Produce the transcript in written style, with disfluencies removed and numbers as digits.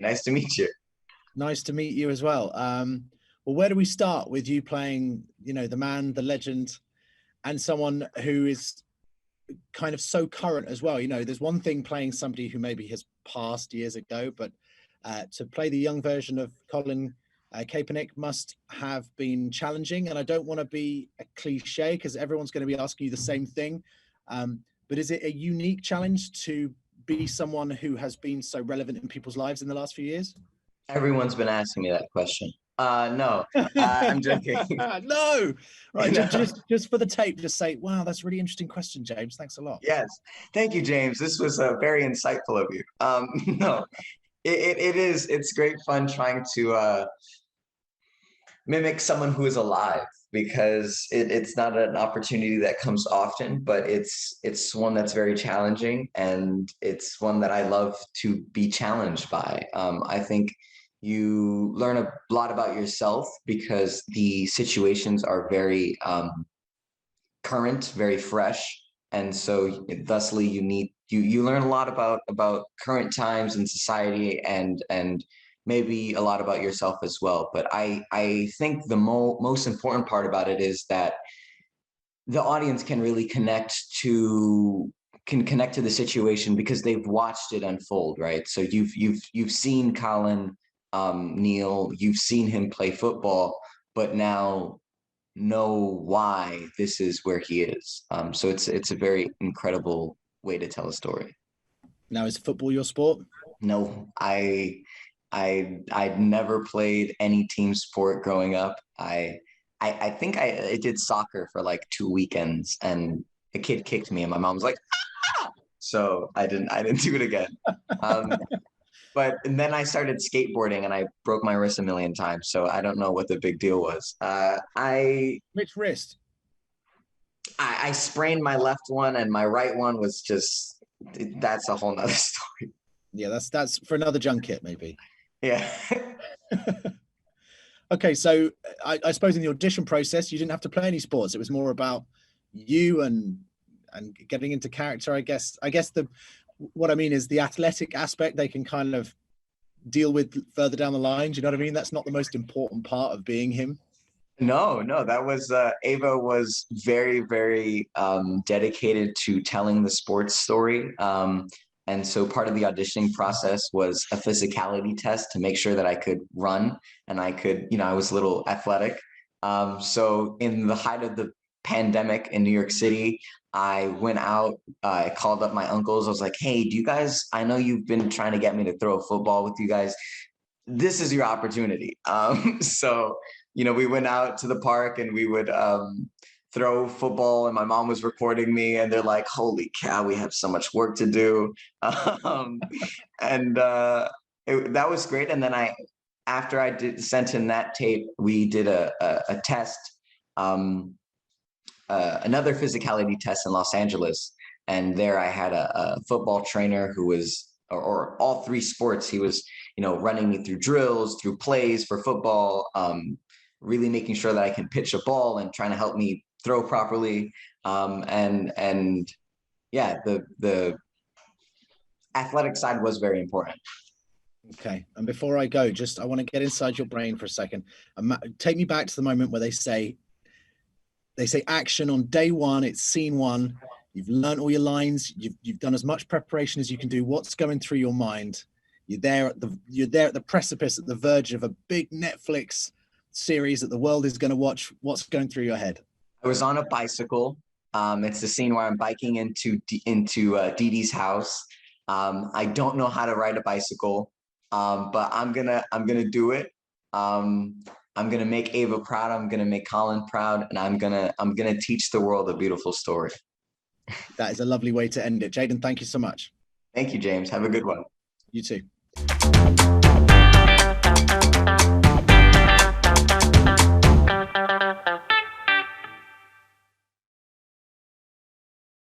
Nice to meet you. Nice to meet you as well. Well, where do we start with you playing, the man, the legend, and someone who is kind of so current as well? There's one thing playing somebody who maybe has passed years ago, but to play the young version of Colin Kaepernick must have been challenging. And I don't want to be a cliche because everyone's going to be asking you the same thing. But is it a unique challenge to be someone who has been so relevant in people's lives in the last few years? Everyone's been asking me that question. No, I'm joking. No, right. No. Just for the tape, just say, wow, that's a really interesting question, James. Thanks a lot. Yes. Thank you, James. This was very insightful of you. No, it's great fun trying to mimic someone who is alive because it's not an opportunity that comes often, but it's one that's very challenging, and it's one that I love to be challenged by. I think you learn a lot about yourself because the situations are very current, very fresh, and so thusly you learn a lot about current times in society and maybe a lot about yourself as well. But I think the most important part about it is that the audience can really connect to the situation because they've watched it unfold, right? So you've seen Colin Neal, you've seen him play football, but now know why this is where he is. So it's a very incredible way to tell a story. Now, is football your sport? No, I'd never played any team sport growing up. I think I did soccer for like 2 weekends, and a kid kicked me, and my mom was like, ah! So I didn't do it again. And then I started skateboarding, and I broke my wrist a million times. So I don't know what the big deal was. Which wrist? I sprained my left one, and my right one was just, that's a whole nother story. Yeah, that's for another junket, maybe. Yeah. Okay, so I suppose in the audition process, you didn't have to play any sports. It was more about you and getting into character, I guess. What I mean is the athletic aspect they can kind of deal with further down the line. Do you know what I mean? That's not the most important part of being him. No, that was Ava was very, very dedicated to telling the sports story. And so part of the auditioning process was a physicality test to make sure that I could run and I could, I was a little athletic. So in the height of the pandemic in New York City, I went out, I called up my uncles. I was like, hey, do you guys, I know you've been trying to get me to throw a football with you guys. This is your opportunity. So, we went out to the park and we would throw football, and my mom was recording me, and they're like, holy cow, we have so much work to do. That was great. And then after I sent in that tape, we did a test, another physicality test in Los Angeles. And there I had a football trainer who was, or all three sports. He was, running me through drills, through plays for football, really making sure that I can pitch a ball and trying to help me throw properly. And yeah, the athletic side was very important. Okay. And before I go, I want to get inside your brain for a second. Take me back to the moment where they say action on day one, it's scene one. You've learned all your lines. You've done as much preparation as you can do. What's going through your mind? You're there at the precipice, at the verge of a big Netflix series that the world is going to watch. What's going through your head? I was on a bicycle. It's the scene where I'm biking into Dee Dee's house. I don't know how to ride a bicycle, but I'm gonna do it. I'm gonna make Ava proud. I'm gonna make Colin proud, and I'm gonna teach the world a beautiful story. That is a lovely way to end it. Jaden, thank you so much. Thank you, James. Have a good one. You too.